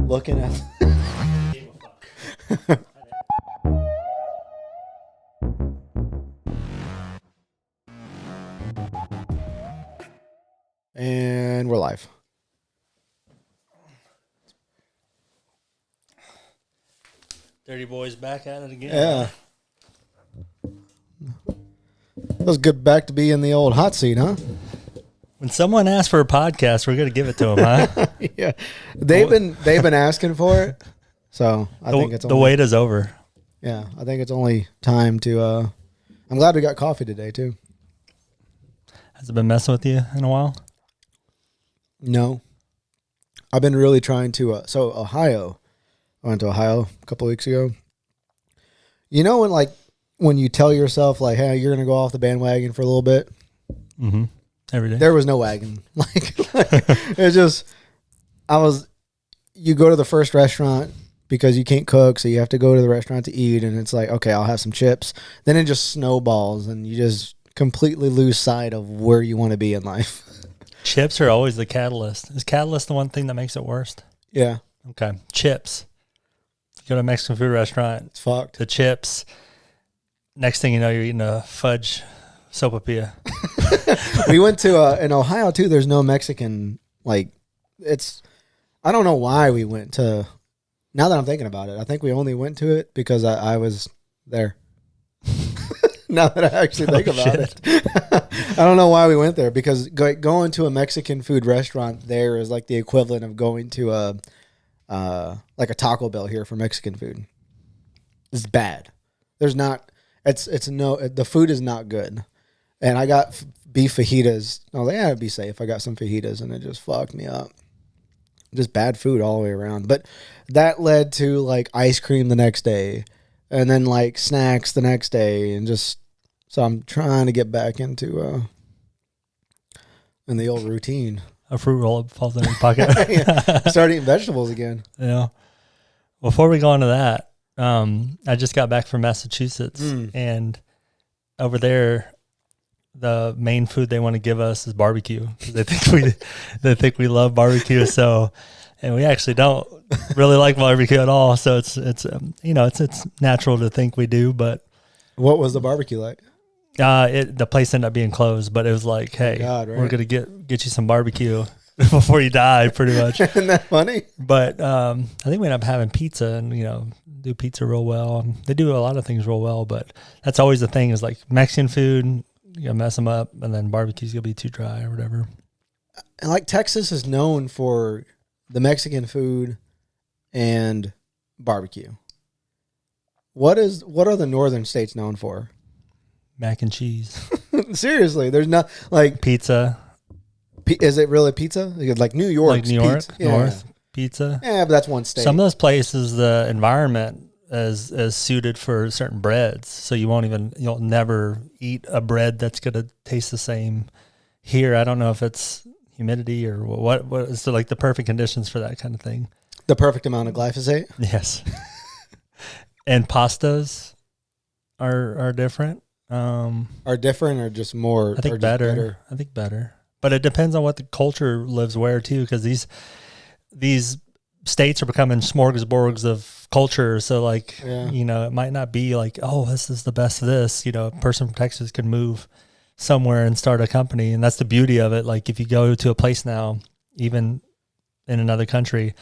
looking at. And we're live. Dirty Boys back at it again. Yeah. It was good back to be in the old hot seat, huh? When someone asks for a podcast, we're going to give it to them, huh? Yeah. They've been asking for it. So I think it's the wait is over. Yeah, I think it's only time to I'm glad we got coffee today too. Has it been messing with you in a while? No. I've been really trying to so Ohio. I went to Ohio a couple of weeks ago. You know when you tell yourself like, hey, you're gonna go off the bandwagon for a little bit? Mm-hmm. Every day. There was no wagon. It's just you go to the first restaurant because you can't cook, so you have to go to the restaurant to eat, and it's like, okay, I'll have some chips. Then it just snowballs and you just completely lose sight of where you want to be in life. Chips are always the catalyst. Is catalyst the one thing that makes it worse? Yeah. Okay. Chips. You go to a Mexican food restaurant. It's fucked. The chips. Next thing you know, you're eating a fudge sopapilla. We went to in Ohio too. There's no Mexican I don't know why we went to. Now that I'm thinking about it, I think we only went to it because I was there. Now that I actually think about it, I don't know why we went there because going to a Mexican food restaurant there is like the equivalent of going to like a Taco Bell here for Mexican food. It's bad. The food is not good. And I got beef fajitas. I was like, yeah, I'd be safe. I got some fajitas and it just fucked me up. Just bad food all the way around. But that led to like ice cream the next day and then like snacks the next day. And just, so I'm trying to get back into in the old routine. A fruit roll up falls in your pocket. Yeah. Start eating vegetables again. Yeah. Before we go into that, I just got back from Massachusetts and over there, the main food they want to give us is barbecue. They think we love barbecue. So, and we actually don't really like barbecue at all. So it's natural to think we do. But what was the barbecue like? The place ended up being closed, but it was like, hey, we're gonna get you some barbecue before you die, pretty much. Isn't that funny? But I think we ended up having pizza, and do pizza real well. They do a lot of things real well, but that's always the thing is like Mexican food. You gotta mess them up, and then barbecue's gonna be too dry or whatever. And like Texas is known for the Mexican food and barbecue. What are the northern states known for? Mac and cheese. Seriously, there's not like pizza. Is it really pizza? Like New York, like New York, pizza. Yeah. North pizza. Yeah, but that's one state. Some of those places, the environment is suited for certain breads, so you'll never eat a bread that's gonna taste the same. Here, I don't know if it's humidity or what is like the perfect conditions for that kind of thing. The perfect amount of glyphosate. Yes. And pastas are different. Are different or just more? I think better. I think better, but it depends on what the culture lives where too, because these states are becoming smorgasbords of culture. So like, it might not be like, oh, this is the best of this. A person from Texas could move somewhere and start a company. And that's the beauty of it. Like if you go to a place now, even in another country,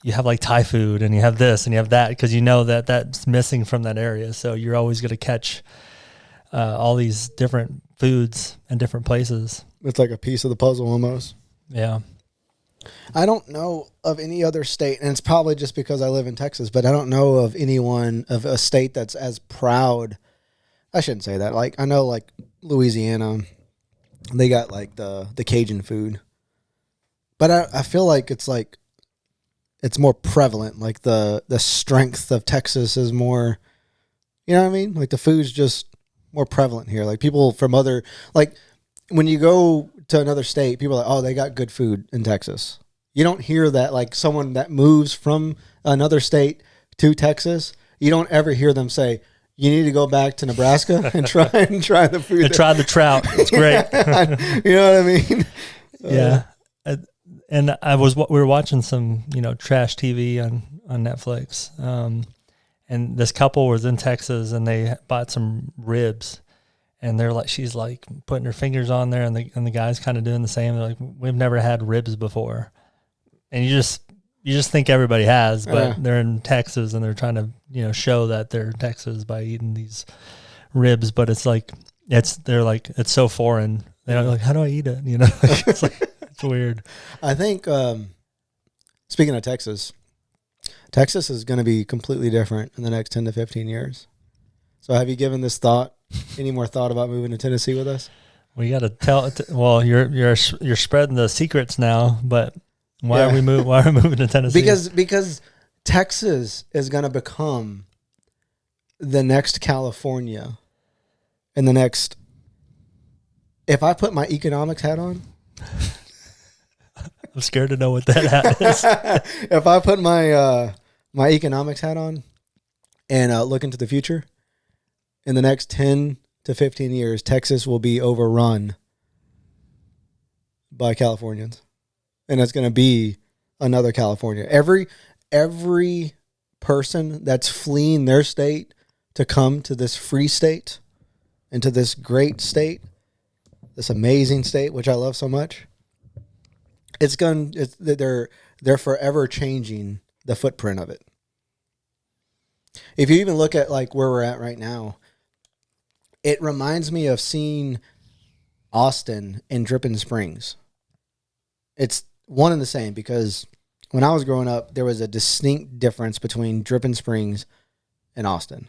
you have like Thai food and you have this and you have that, because that that's missing from that area. So you're always going to catch all these different foods in different places. It's like a piece of the puzzle almost. Yeah. I don't know of any other state, and it's probably just because I live in Texas, but I don't know of a state that's as proud. I shouldn't say that. Like I know like Louisiana, they got like the Cajun food. But I feel like it's more prevalent. Like the strength of Texas is more, you know what I mean? Like the food's just more prevalent here. Like people from other, like when you go to another state, people are like, oh, they got good food in Texas. You don't hear that, like someone that moves from another state to Texas, you don't ever hear them say, you need to go back to Nebraska and try the food. And try the trout. It's great. You know what I mean? Yeah. And we were watching some, trash TV on Netflix. And this couple was in Texas and they bought some ribs, and she's like putting her fingers on there, and the guy's kind of doing the same. They're like, we've never had ribs before. And you just think everybody has, but they're in Texas and they're trying to, show that they're in Texas by eating these ribs. But it's like, it's so foreign. They're like, how do I eat it? It's weird. I think, speaking of Texas is going to be completely different in the next 10 to 15 years. So have you given this thought, any more thought about moving to Tennessee with us? We got to tell, well, you're spreading the secrets now, but why are we moving to Tennessee? Because Texas is going to become the next California and the next, if I put my economics hat on, I'm scared to know what that hat is. If I put my my economics hat on and look into the future, in the next 10 to 15 years, Texas will be overrun by Californians. And it's going to be another California. Every person that's fleeing their state to come to this free state and to this great state, this amazing state, which I love so much, they're forever changing the footprint of it. If you even look at like where we're at right now, it reminds me of seeing Austin and Dripping Springs. It's one and the same, because when I was growing up, there was a distinct difference between Dripping Springs and Austin.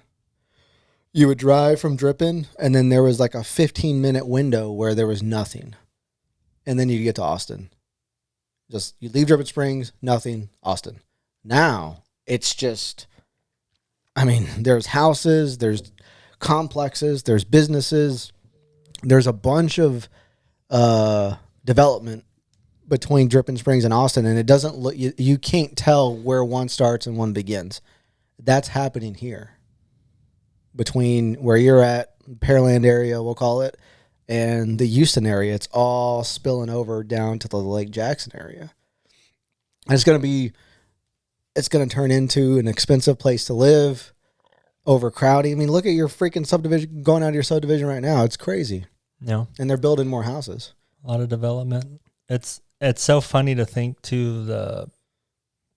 You would drive from Dripping, and then there was like a 15-minute window where there was nothing. And then you get to Austin. Just, you leave Dripping Springs, nothing, Austin. Now, it's just, there's houses, there's complexes, there's businesses, there's a bunch of development between Dripping Springs and Austin, and it doesn't look, you can't tell where one starts and one begins. That's happening here. Between where you're at, Pearland area, we'll call it, and the Houston area, it's all spilling over down to the Lake Jackson area. And it's going to turn into an expensive place to live, overcrowding. Look at your freaking subdivision, going out of your subdivision right now. It's crazy. Yeah. And they're building more houses. A lot of development. It's so funny to think to the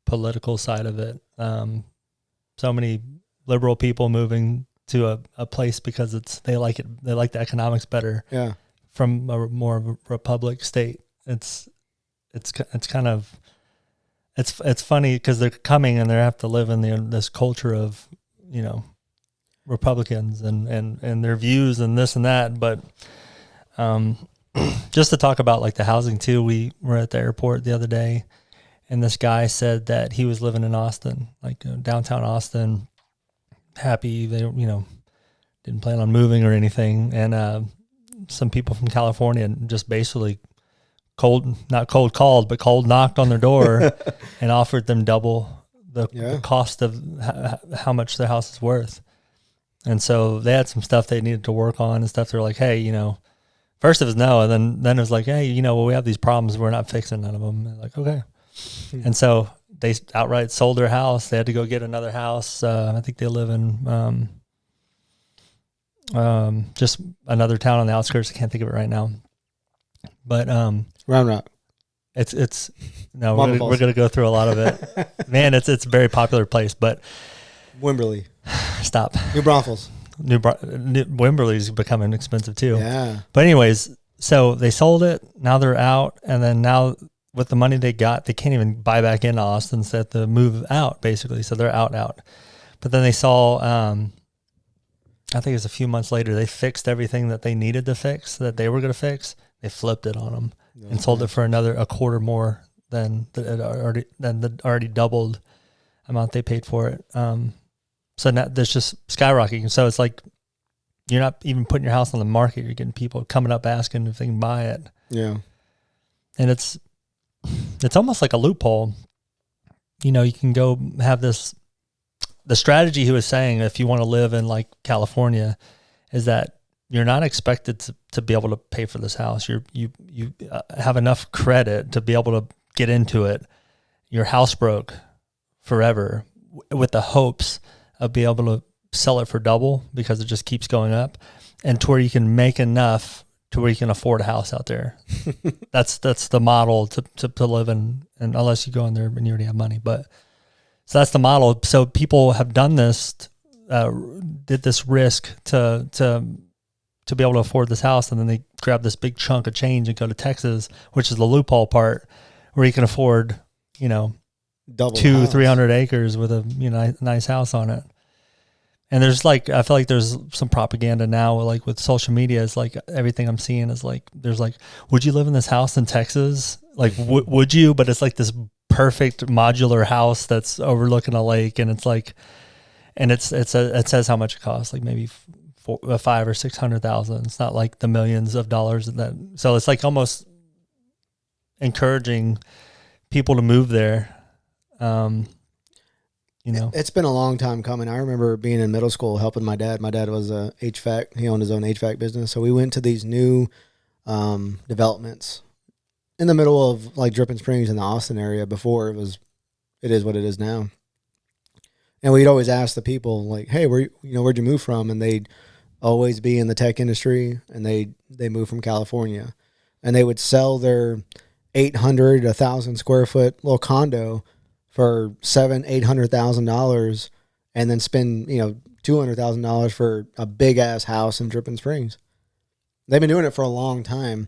political side of it. So many liberal people moving to a place because they like the economics better. Yeah. From a more of a republic state. It's kind of, it's funny because they're coming and they have to live in this culture of, Republicans and their views and this and that. But just to talk about like the housing too, we were at the airport the other day, and this guy said that he was living in Austin, like downtown Austin, happy. They, didn't plan on moving or anything. And some people from California just basically not cold called, but cold knocked on their door and offered them double the cost of how much their house is worth. And so they had some stuff they needed to work on and stuff. They're like, hey, first it was no. And then it was like, hey, we have these problems. We're not fixing none of them. And like, okay. And so they outright sold their house. They had to go get another house. I think they live in just another town on the outskirts. I can't think of it right now. But Round Rock. It's no, we're gonna go through a lot of it. Man, it's a very popular place. But Wimberley. Stop. New Braunfels. Wimberley's becoming expensive too. Yeah. But anyways, so they sold it. Now they're out, and then now with the money they got, they can't even buy back into Austin. So they have to move out basically. So they're out. But then they saw, I think it was a few months later, they fixed everything that they needed to fix, that they were going to fix. They flipped it on them and sold it for a quarter more than the already doubled amount they paid for it. So now there's just skyrocketing. So it's like you're not even putting your house on the market. You're getting people coming up asking if they can buy it. Yeah. And it's almost like a loophole. You can go have this. The strategy he was saying, if you want to live in like California, is that you're not expected to be able to pay for this house. You have enough credit to be able get into it, you're house broke forever with the hopes of being able to sell it for double because it just keeps going up, and to where you can make enough to where you can afford a house out there. That's the model to live in, and unless you go in there and you already have money. But so that's the model. So people have done this, did this risk to be able to afford this house, and then they grab this big chunk of change and go to Texas, which is the loophole part, where you can afford, double 200-300 acres with a nice house on it. And there's I feel like there's some propaganda now, like with social media. It's like everything I'm seeing is like, there's like, would you live in this house in Texas? Like, would you? But it's like this perfect modular house that's overlooking a lake, and it's like, and it says how much it costs, like maybe $500,000 or $600,000. It's not like the millions of dollars so it's like almost encouraging people to move there. It's been a long time coming. I remember being in middle school helping my dad. My dad was a HVAC. He owned his own HVAC business. So we went to these new developments in the middle of like Dripping Springs in the Austin area before it is what it is now. And we'd always ask the people like, hey, where'd you move from? And they'd always be in the tech industry, and they moved from California, and they would sell their 800, 1,000 square foot little condo for $700,000-$800,000, and then spend $200,000 for a big ass house in Dripping Springs. They've been doing it for a long time,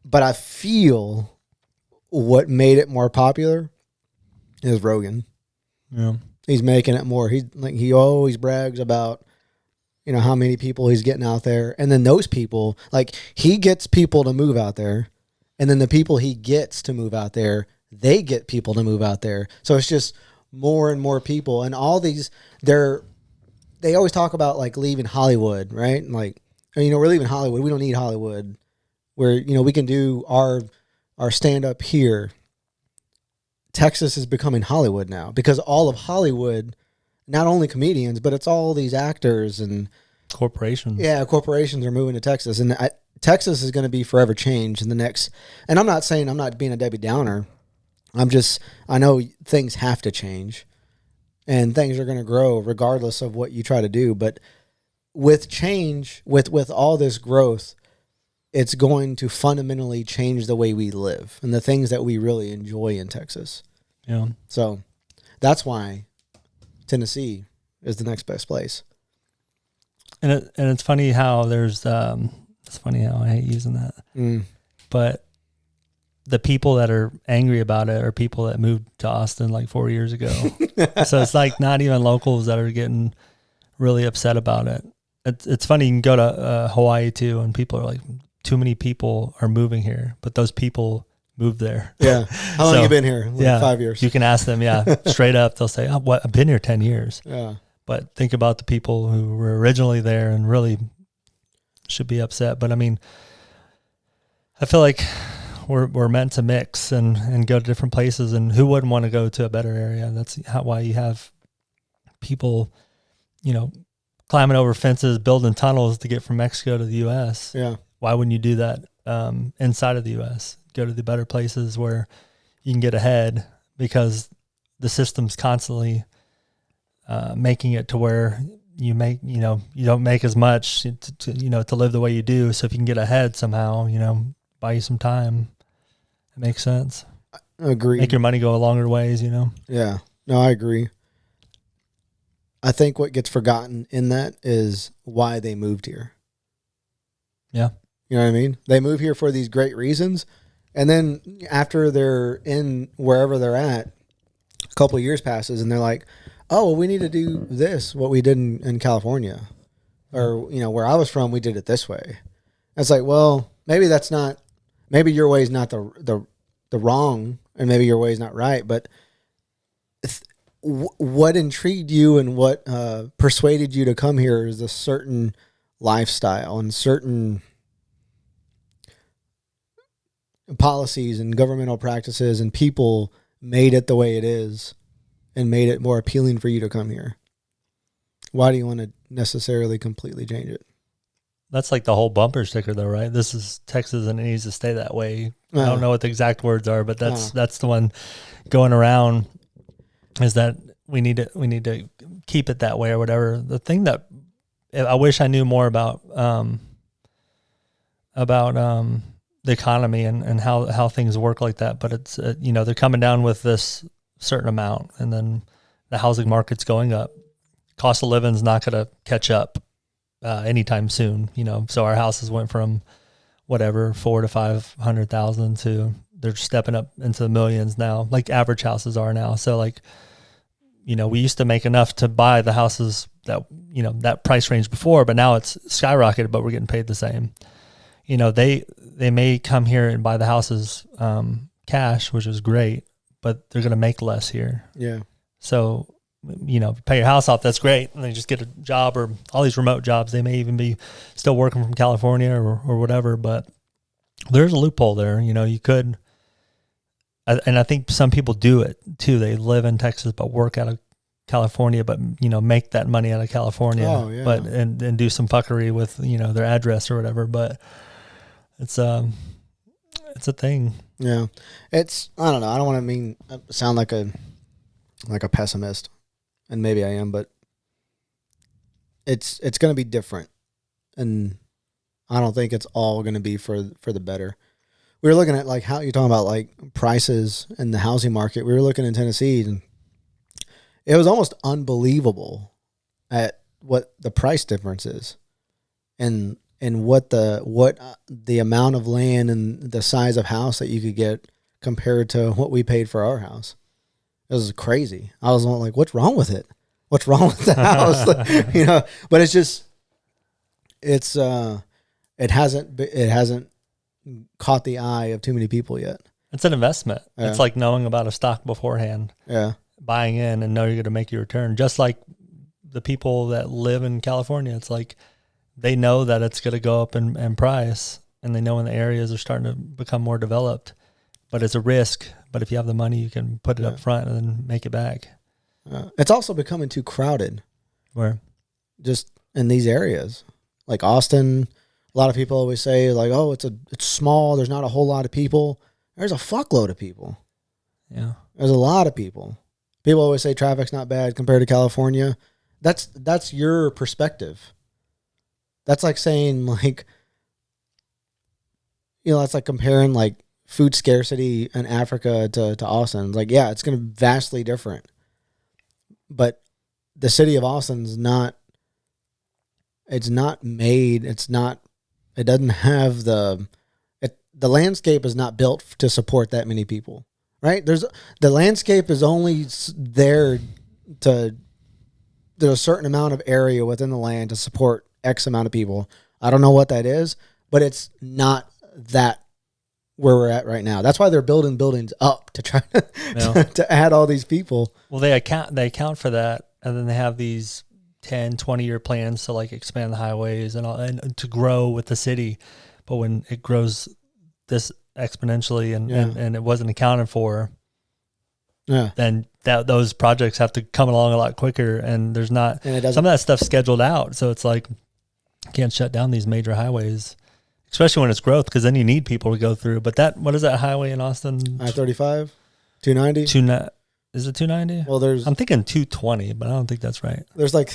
but I feel what made it more popular is Rogan. Yeah, he's making it more. He always brags about how many people he's getting out there, and then those people, like, he gets people to move out there, and then the people he gets to move out there, they get people to move out there. So it's just more and more people. And all these, they always talk about like leaving Hollywood, right? And like, we're leaving Hollywood. We don't need Hollywood. We can do our stand up here. Texas is becoming Hollywood now because all of Hollywood, not only comedians, but it's all these actors and corporations. Yeah, corporations are moving to Texas. And Texas is going to be forever changed in the next, and I'm not saying I'm not being a Debbie Downer. I know things have to change and things are going to grow regardless of what you try to do. But with change, with all this growth, it's going to fundamentally change the way we live and the things that we really enjoy in Texas. Yeah. So that's why Tennessee is the next best place. And it's funny how there's, it's funny how I hate using that, but the people that are angry about it are people that moved to Austin like 4 years ago. So it's like not even locals that are getting really upset about it. It's funny. You can go to Hawaii too, and people are like, too many people are moving here, but those people moved there. Yeah. How long have you been here? Like 5 years. You can ask them. Yeah. Straight up. They'll say, I've been here 10 years. Yeah. But think about the people who were originally there and really should be upset. But I mean, I feel like we're meant to mix and go to different places, and who wouldn't want to go to a better area? That's why you have people, climbing over fences, building tunnels to get from Mexico to the U.S. Yeah. Why wouldn't you do that inside of the U.S.? Go to the better places where you can get ahead, because the system's constantly making it to where you don't make as much to live the way you do. So if you can get ahead somehow, buy you some time. It makes sense. I agree. Make your money go a longer ways, Yeah. No, I agree. I think what gets forgotten in that is why they moved here. Yeah. You know what I mean? They move here for these great reasons. And then after they're in wherever they're at, a couple of years passes and they're like, oh, well, we need to do this, what we did in California. Or, where I was from, we did it this way. It's like, well, maybe your way is not the wrong, and maybe your way is not right. But what intrigued you and what persuaded you to come here is a certain lifestyle and certain policies and governmental practices, and people made it the way it is and made it more appealing for you to come here. Why do you want to necessarily completely change it? That's like the whole bumper sticker, though, right? This is Texas, and it needs to stay that way. I don't know what the exact words are, but that's the one going around. Is that we need to keep it that way or whatever. The thing that I wish I knew more about the economy and how things work like that. But it's they're coming down with this certain amount, and then the housing market's going up. Cost of living is not going to catch up anytime soon. So our houses went from whatever 400,000 to 500,000 to they're stepping up into the millions now, like average houses are now. So like, we used to make enough to buy the houses that that price range before, but now it's skyrocketed, but we're getting paid the same. They may come here and buy the houses cash, which is great, but they're going to make less here. Yeah. So, pay your house off, that's great. And they just get a job, or all these remote jobs. They may even be still working from California or whatever, but there's a loophole there. You could, and I think some people do it too. They live in Texas, but work out of California, but, make that money out of California, but, and do some fuckery with, their address or whatever. But it's a thing. Yeah. I don't know. I don't want to sound like a pessimist, and maybe I am, but it's going to be different. And I don't think it's all going to be for the better. We were looking at like how you're talking about like prices in the housing market. We were looking in Tennessee, and it was almost unbelievable at what the price difference is, and what the amount of land and the size of house that you could get compared to what we paid for our house. It was crazy. I was like, what's wrong with it? What's wrong with the house? But it hasn't caught the eye of too many people yet. It's an investment. Yeah. It's like knowing about a stock beforehand. Yeah. Buying in and know you're going to make your return. Just like the people that live in California, it's like they know that it's going to go up in price, and they know when the areas are starting to become more developed, but it's a risk. But if you have the money, you can put it up front and then make it back. It's also becoming too crowded. Where? Just in these areas. Like Austin, a lot of people always say like, oh, it's small. There's not a whole lot of people. There's a fuckload of people. Yeah. There's a lot of people. People always say traffic's not bad compared to California. That's your perspective. That's like saying like, that's like comparing like food scarcity in Africa to Austin. Like, yeah, it's going to be vastly different. But the city of Austin's not, it doesn't have the landscape is not built to support that many people, right? The landscape is only there's a certain amount of area within the land to support X amount of people. I don't know what that is, but it's not that where we're at right now. That's why they're building buildings up to try to add all these people. Well, they account for that, and then they have these 10, 20-year plans to like expand the highways and all, and to grow with the city. But when it grows this exponentially and it wasn't accounted for, then those projects have to come along a lot quicker, and there's not some of that stuff scheduled out. So it's like you can't shut down these major highways, especially when it's growth, because then you need people to go through. But what is that highway in Austin? I-35, 290. Is it 290? Well, I'm thinking 220, but I don't think that's right. There's like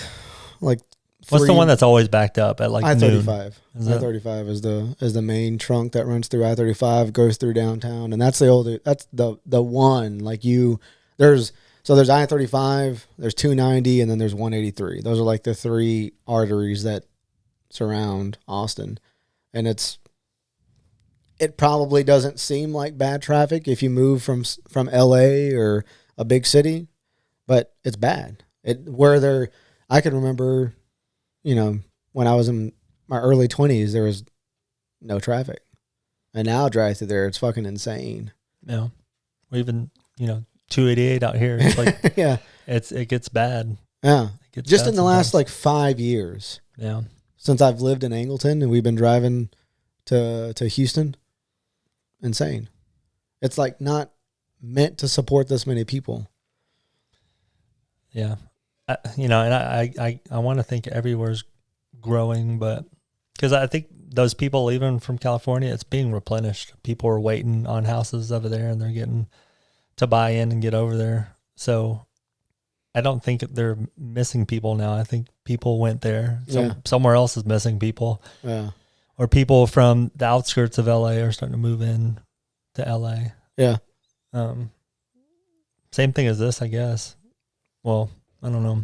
what's the one that's always backed up at like I-35? Noon? I-35 is the main trunk that runs through I-35, goes through downtown, and that's the one like there's I-35, there's 290, and then there's 183. Those are like the three arteries that surround Austin, and it probably doesn't seem like bad traffic if you move from LA or a big city, but it's bad. I can remember, when I was in my early 20s, there was no traffic, and now I drive through there, it's fucking insane. Yeah, or even 288 out here. It's like yeah, it gets bad. Yeah, just in the last like 5 years. Yeah, since I've lived in Angleton and we've been driving to Houston, insane. It's like not meant to support this many people. Yeah, and I want to think everywhere's growing, but Because I think those people leaving from California, it's being replenished. People are waiting on houses over there, and they're getting to buy in and get over there. So I don't think they're missing people now. I think people went there. Somewhere else is missing people. Yeah. Or people from the outskirts of LA are starting to move in to LA. Yeah. Same thing as this, I guess. Well, I don't know.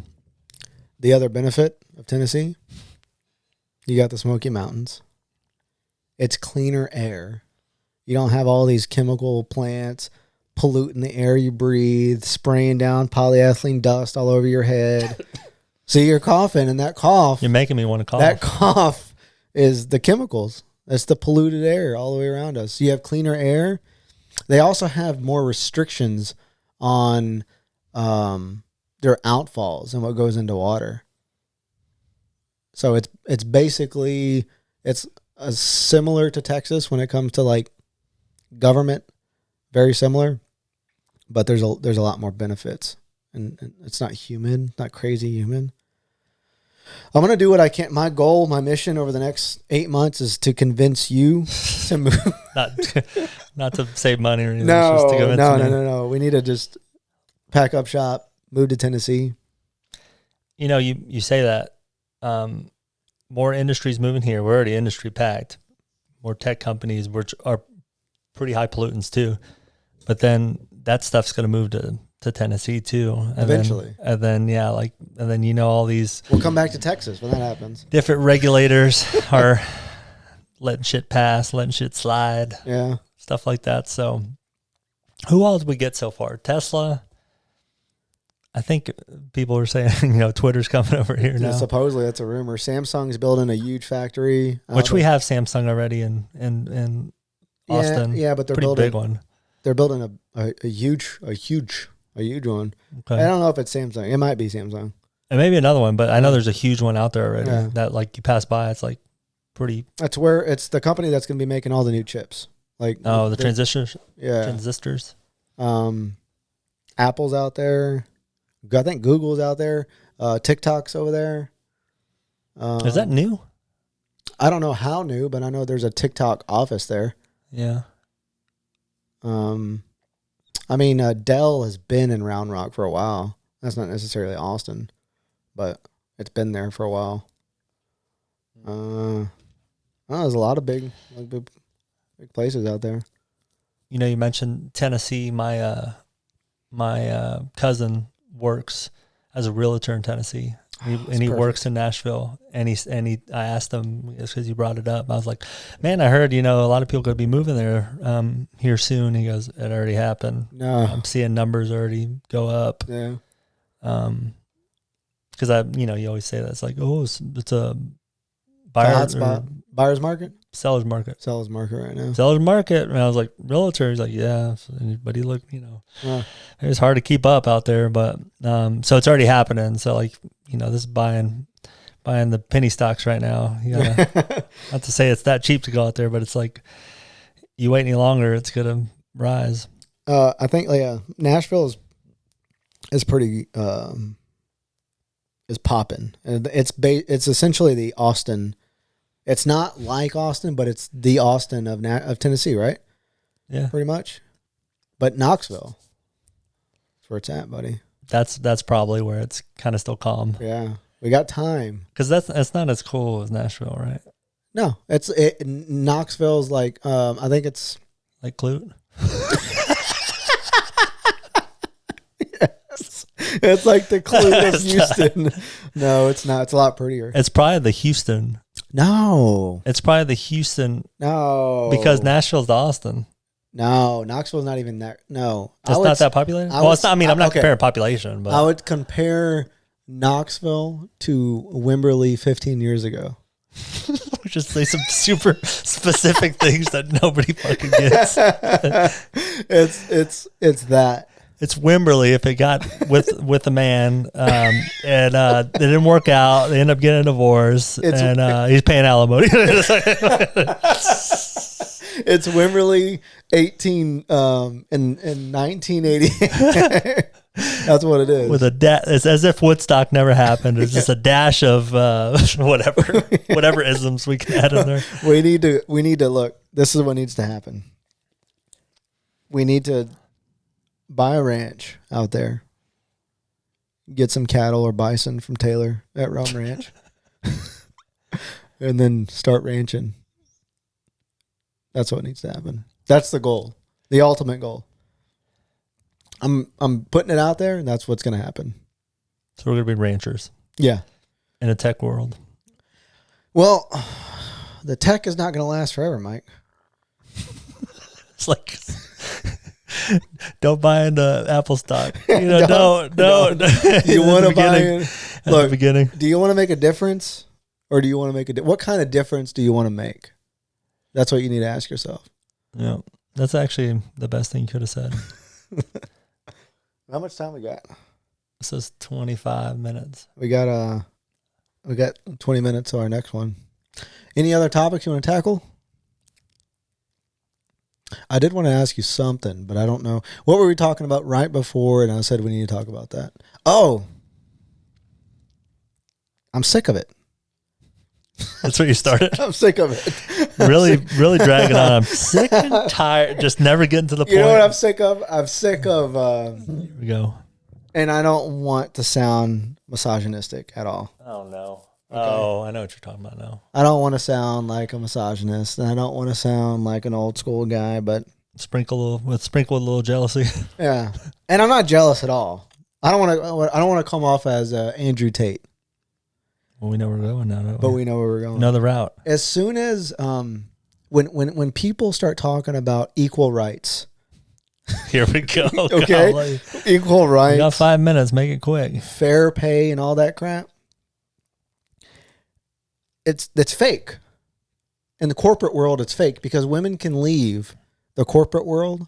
The other benefit of Tennessee, you got the Smoky Mountains. It's cleaner air. You don't have all these chemical plants polluting the air you breathe, spraying down polyethylene dust all over your head. So you're coughing, and that cough... You're making me want to cough. That cough is the chemicals. That's the polluted air all the way around us. So you have cleaner air. They also have more restrictions on their outfalls and what goes into water. So it's basically similar to Texas when it comes to like government, very similar, but there's a lot more benefits, and it's not humid, not crazy humid. I'm gonna do what I can. My goal, my mission over the next 8 months is to convince you to move. not to save money or anything. Just to convince me. No. We need to just pack up shop, move to Tennessee. You know, you say that. More industries moving here. We're already industry packed. More tech companies, which are pretty high pollutants too. But then that stuff's going to move to Tennessee too. And eventually. And then you know all these. We'll come back to Texas when that happens. Different regulators are letting shit pass, letting shit slide. Yeah. Stuff like that. So who all did we get so far? Tesla. I think people are saying, Twitter's coming over here now. Supposedly, that's a rumor. Samsung's building a huge factory. Which we have Samsung already in Austin. Yeah, but they're pretty building big one. They're building a huge one. Okay. I don't know if it's Samsung. It might be Samsung. And maybe another one, but I know there's a huge one out there already that like you pass by, it's like pretty. That's where it's the company that's going to be making all the new chips. Like the transistors. Yeah. Transistors. Apple's out there. I think Google's out there. TikTok's over there. Is that new? I don't know how new, but I know there's a TikTok office there. Yeah. Dell has been in Round Rock for a while. That's not necessarily Austin, but it's been there for a while. There's a lot of big places out there. You mentioned Tennessee. My cousin works as a realtor in Tennessee, and he works in Nashville. And I asked him, it's because you brought it up. I was like, man, I heard a lot of people going to be moving there here soon. He goes, it already happened. No, I'm seeing numbers already go up. Yeah. Because you always say that it's like, it's a buyer's market, seller's market right now. Seller's market. And I was like, realtor. He's like, yeah. But he looked, it's hard to keep up out there. But so it's already happening. So this is buying the penny stocks right now. Not to say it's that cheap to go out there, but it's like you wait any longer, it's gonna rise. I think Nashville is pretty is popping. It's essentially the Austin. It's not like Austin, but it's the Austin of Tennessee, right? Yeah, pretty much. But Knoxville, that's where it's at, buddy. That's probably where it's kind of still calm. Yeah, we got time. Because that's not as cool as Nashville, right? No, Knoxville's like I think it's like Clute. Yes, it's like the Clute of Houston. No, it's not. It's a lot prettier. It's probably the Houston. No, it's probably the Houston. No, because Nashville's the Austin. No, Knoxville's not even that. No, it's not that populated. It's not. I mean, I'm not comparing population, but I would compare Knoxville to Wimberley 15 years ago. Just say some super specific things that nobody fucking gets. It's that. It's Wimberley if it got with a man and it didn't work out. They end up getting a divorce and he's paying alimony. It's Wimberley 18 in 1980. That's what it is. With it's as if Woodstock never happened. It's just a dash of whatever isms we can add in there. We need to look. This is what needs to happen. We need to buy a ranch out there. Get some cattle or bison from Taylor at Realm Ranch. And then start ranching. That's what needs to happen. That's the goal. The ultimate goal. I'm putting it out there, and that's what's going to happen. So we're going to be ranchers. Yeah. In a tech world. Well, the tech is not going to last forever, Mike. It's like, don't buy into Apple stock. You know, don't. You want to buy in? At the beginning. Do you want to make a difference, or do you want to make what kind of difference do you want to make? That's what you need to ask yourself. Yeah, that's actually the best thing you could have said. How much time we got? This is 25 minutes. We got 20 minutes to our next one. Any other topics you want to tackle? I did want to ask you something, but I don't know. What were we talking about right before? And I said we need to talk about that. Oh, I'm sick of it. That's what you started? I'm sick of it. Really dragging on. I'm sick and tired. Just never getting to the point. You know what I'm sick of? I'm sick of... Here we go. And I don't want to sound misogynistic at all. Oh, no. Okay. Oh, I know what you're talking about now. I don't want to sound like a misogynist, and I don't want to sound like an old school guy, but... Sprinkle with a little jealousy. Yeah. And I'm not jealous at all. I don't want to come off as Andrew Tate. Well, we know we're going now, don't we? But we know where we're going. Know the route. As soon as when people start talking about equal rights, here we go. Okay, golly. Equal rights. We got 5 minutes. Make it quick. Fair pay and all that crap. It's fake. In the corporate world, it's fake because women can leave the corporate world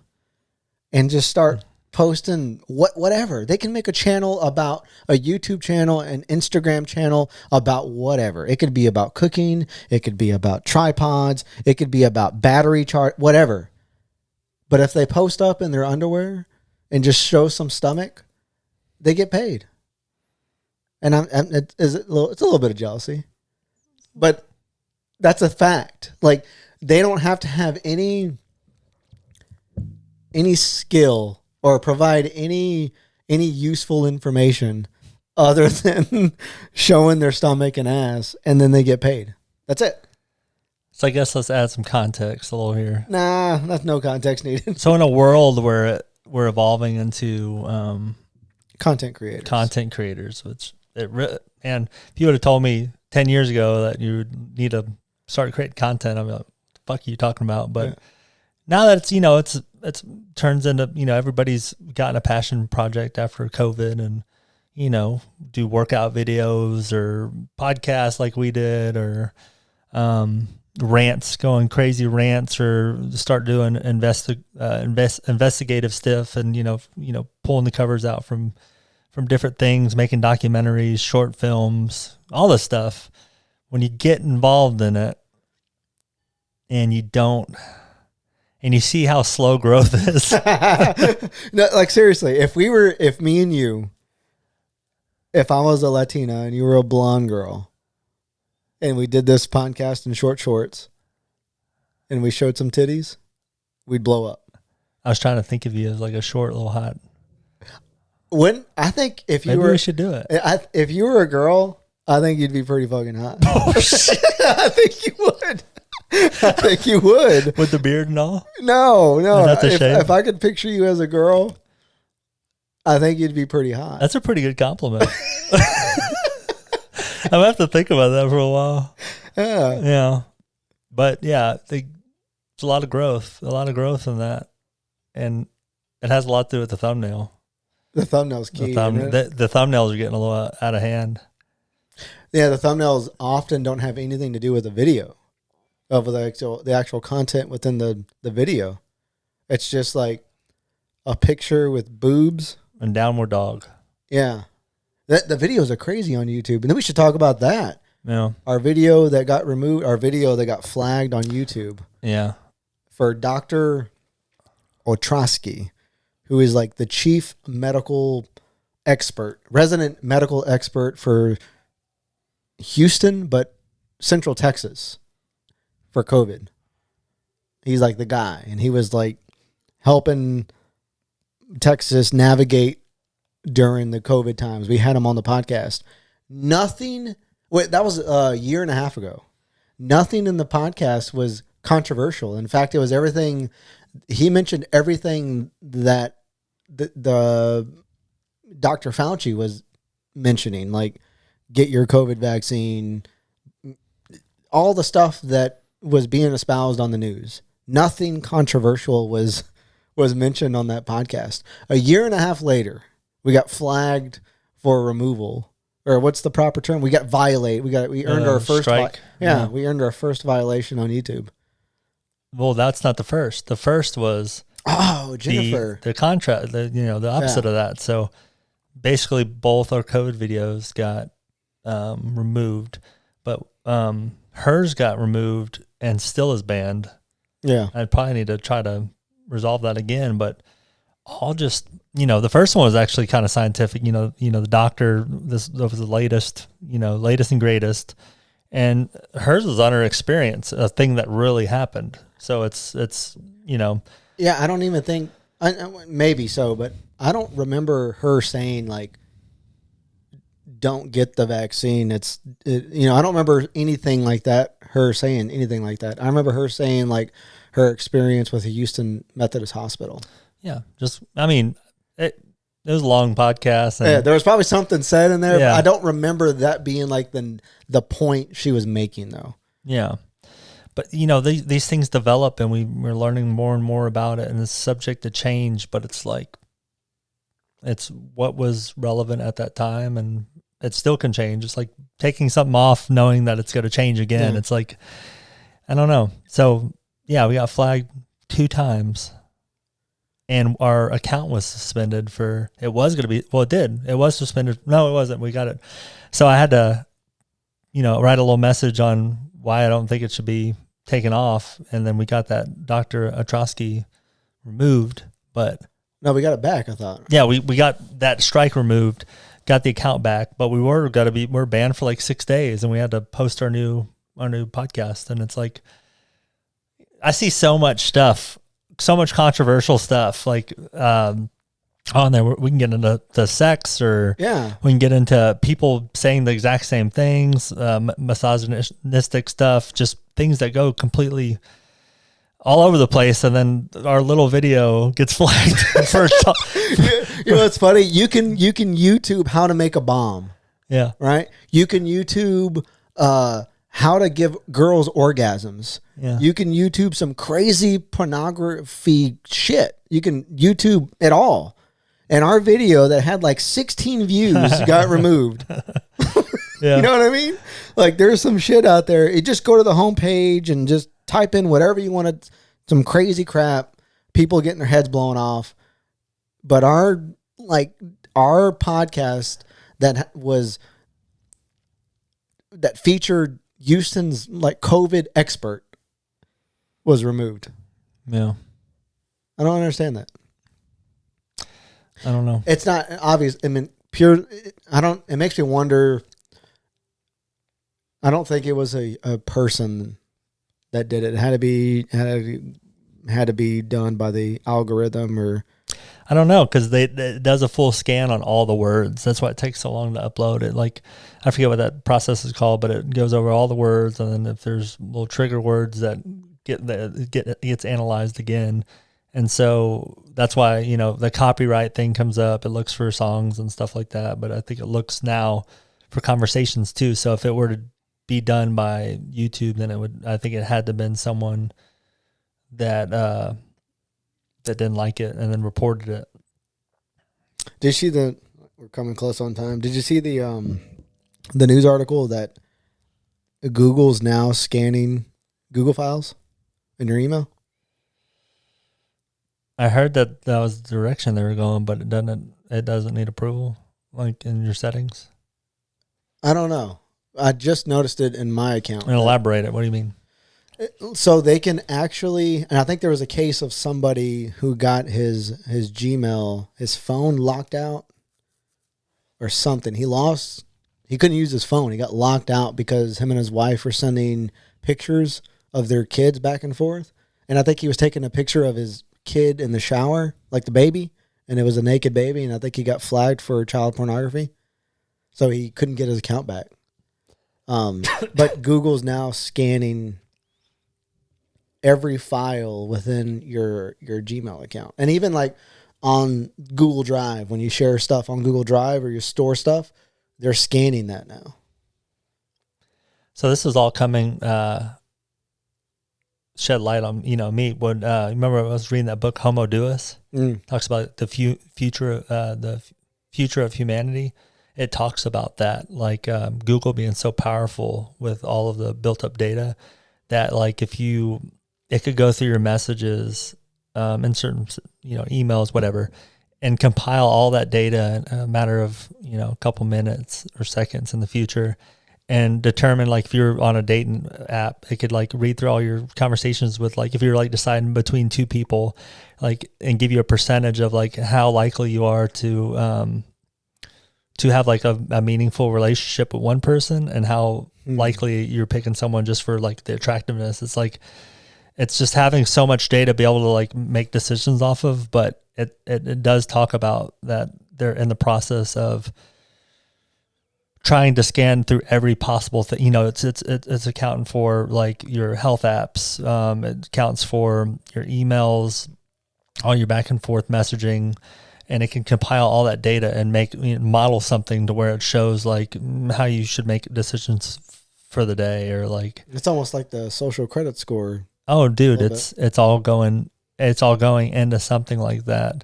and just start posting whatever. They can make a channel about a YouTube channel, an Instagram channel about whatever. It could be about cooking. It could be about tripods. It could be about battery charge, whatever. But if they post up in their underwear and just show some stomach, they get paid. And it's a little bit of jealousy, but that's a fact. Like, they don't have to have any skill or provide any useful information other than showing their stomach and ass, and then they get paid. That's it. So I guess let's add some context a little here. Nah, that's no context needed. So in a world where we're evolving into content creators, which and if you would have told me 10 years ago that you would need to start creating content, I'm like, fuck you talking about? But yeah. Now that it's turns into, everybody's gotten a passion project after COVID and, do workout videos or podcasts like we did, or going crazy rants, or start doing investigative stuff and, pulling the covers out from different things, making documentaries, short films, all this stuff. When you get involved in it and you see how slow growth is. No, like, seriously, if me and you, if I was a Latina and you were a blonde girl and we did this podcast in short shorts and we showed some titties, we'd blow up. I was trying to think of you as like a short little hot. I think if you we should do it. If you were a girl, I think you'd be pretty fucking hot. Oh, shit. I think you would. I think you would. With the beard and all? No. That's a shame. If I could picture you as a girl, I think you'd be pretty hot. That's a pretty good compliment. I'm going to have to think about that for a while. Yeah. Yeah. But yeah, there's a lot of growth in that. And it has a lot to do with the thumbnail. The thumbnail's key. The thumbnails are getting a little out of hand. Yeah, the thumbnails often don't have anything to do with the video, of the actual content within the video. It's just like a picture with boobs and downward dog. Yeah, the videos are crazy on YouTube, and then we should talk about that. Yeah, our video that got removed, our video that got flagged on YouTube. Yeah, for Dr. Ostrowski, who is like the chief medical expert, resident medical expert for Houston, but Central Texas for COVID. He's like the guy, and he was like helping Texas navigate during the COVID times. We had him on the podcast. That was a year and a half ago. Nothing in the podcast was controversial. In fact, it was everything. He mentioned everything that the Dr. Fauci was mentioning, like get your COVID vaccine, all the stuff that was being espoused on the news. Nothing controversial was mentioned on that podcast. A year and a half later, we got flagged for removal, or what's the proper term? We got violated. We earned our first strike. We earned our first violation on YouTube. Well, that's not the first. The first was Jennifer. The contract. The opposite of that. So basically, both our COVID videos got removed, but hers got removed and still is banned. Yeah, I'd probably need to try to resolve that again, but I'll just, the first one was actually kind of scientific, the doctor, that was the latest and greatest, and hers was on her experience, a thing that really happened. So it's yeah, I don't even think, maybe so, but I don't remember her saying like, don't get the vaccine. I don't remember anything like that, her saying anything like that. I remember her saying like her experience with the Houston Methodist Hospital. Yeah. It was a long podcast. And, there was probably something said in there, yeah. but I don't remember that being like the point she was making though. Yeah. But, these things develop and we're learning more and more about it, and it's subject to change, but it's like, it's what was relevant at that time, and it still can change. It's like taking something off knowing that it's going to change again. Yeah. It's like, I don't know. So, yeah, we got flagged 2 times, and our account was suspended it was going to be, well, it did. It was suspended. No, it wasn't. We got it. So I had to, write a little message on why I don't think it should be taken off. And then we got that Dr. Ostrowski removed, but no, we got it back, I thought. Yeah, we got that strike removed, got the account back, but we're banned for like 6 days, and we had to post our new podcast. And it's like, I see so much stuff, so much controversial stuff, like on there. We can get into the sex, or we can get into people saying the exact same things, misogynistic stuff, just things that go completely all over the place, and then our little video gets flagged first. It's funny. You can YouTube how to make a bomb. Yeah. Right. You can YouTube how to give girls orgasms. Yeah. You can YouTube some crazy pornography shit. You can YouTube it all. And our video that had like 16 views got removed. Yeah. You know what I mean? Like there's some shit out there. You just go to the homepage and just type in whatever you wanted, some crazy crap, people getting their heads blown off. But our podcast that featured Houston's like COVID expert was removed. Yeah. I don't understand that. I don't know. It's not obvious. I mean, it makes me wonder. I don't think it was a person that did it. It had to be done by the algorithm, or I don't know, because it does a full scan on all the words. That's why it takes so long to upload it. Like, I forget what that process is called, but it goes over all the words, and then if there's little trigger words that gets analyzed again. And so that's why, the copyright thing comes up. It looks for songs and stuff like that, but I think it looks now for conversations too. So if it were to be done by YouTube, then I think it had to have been someone that didn't like it and then reported it. Did you see we're coming close on time. Did you see the news article that Google's now scanning Google files in your email? I heard that was the direction they were going, but it doesn't need approval, like in your settings. I don't know. I just noticed it in my account. And elaborate it. What do you mean? So they can actually, and I think there was a case of somebody who got his Gmail, his phone locked out or something. He couldn't use his phone. He got locked out because him and his wife were sending pictures of their kids back and forth. And I think he was taking a picture of his kid in the shower, like the baby, and it was a naked baby. And I think he got flagged for child pornography. So he couldn't get his account back. But Google's now scanning every file within your Gmail account. And even like on Google Drive, when you share stuff on Google Drive or you store stuff, they're scanning that now. So this is all coming, shed light on, me. When, remember I was reading that book, Homo Deus? Talks about the future of humanity. It talks about that, like Google being so powerful with all of the built up data that like it could go through your messages, in certain, emails, whatever, and compile all that data in a matter of, a couple minutes or seconds in the future and determine, like, if you're on a dating app, it could like read through all your conversations with, like, if you're like deciding between two people, like, and give you a percentage of like how likely you are to have like a meaningful relationship with one person and how likely you're picking someone just for like the attractiveness. It's like, it's just having so much data to be able to like make decisions off of, but it does talk about that they're in the process of trying to scan through every possible thing. It's accounting for like your health apps. It accounts for your emails, all your back and forth messaging, and it can compile all that data and model something to where it shows like how you should make decisions for the day, or like, it's almost like the social credit score. Oh, dude, it's all going into something like that.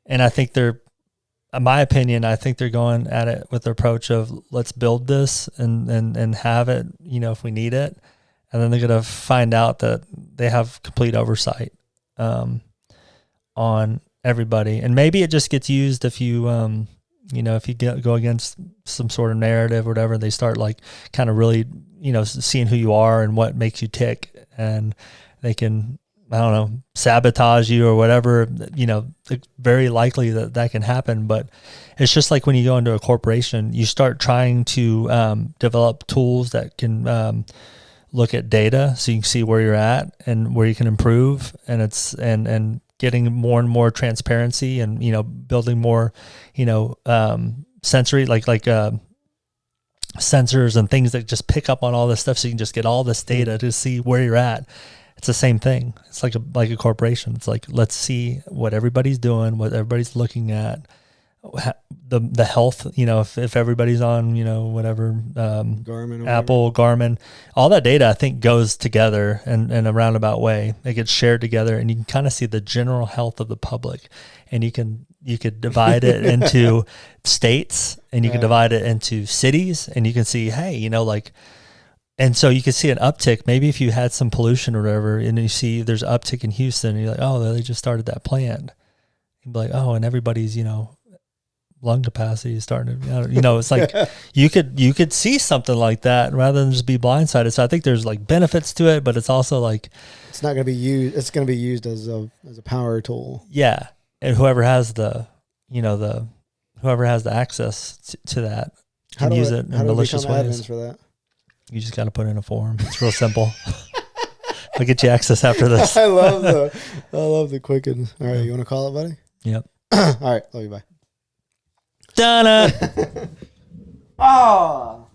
And I think in my opinion, I think they're going at it with the approach of let's build this and have it, if we need it. And then they're going to find out that they have complete oversight on everybody. And maybe it just gets used if you, if you go against some sort of narrative or whatever, they start like kind of really, seeing who you are and what makes you tick, and they can, I don't know, sabotage you or whatever. It's very likely that can happen. But it's just like when you go into a corporation, you start trying to develop tools that can look at data so you can see where you're at and where you can improve, and it's and getting more and more transparency and building more sensory like sensors and things that just pick up on all this stuff, so you can just get all this data to see where you're at. It's the same thing. It's like a corporation. It's like, let's see what everybody's doing, what everybody's looking at, the health, if everybody's on, whatever, Garmin, Apple, Garmin, all that data I think goes together in a roundabout way. It gets shared together, and you can kind of see the general health of the public, and you could divide it into states, and you can divide it into cities, and you can see, hey, and so you can see an uptick. Maybe if you had some pollution or whatever, and you see there's an uptick in Houston, and you're like, oh, they just started that plant. You'd be like, oh, and everybody's, lung capacity is starting to, it's like you could see something like that rather than just be blindsided. So I think there's like benefits to it, but it's also like, it's not going to be used. It's going to be used as a power tool. Yeah. And whoever has the access to that can use it in malicious ways. For that? You just got to put in a form. It's real simple. I'll get you access after this. I love the quickens. All right. You want to call it, buddy? Yep. All right. Love you. Bye. Donna. Oh.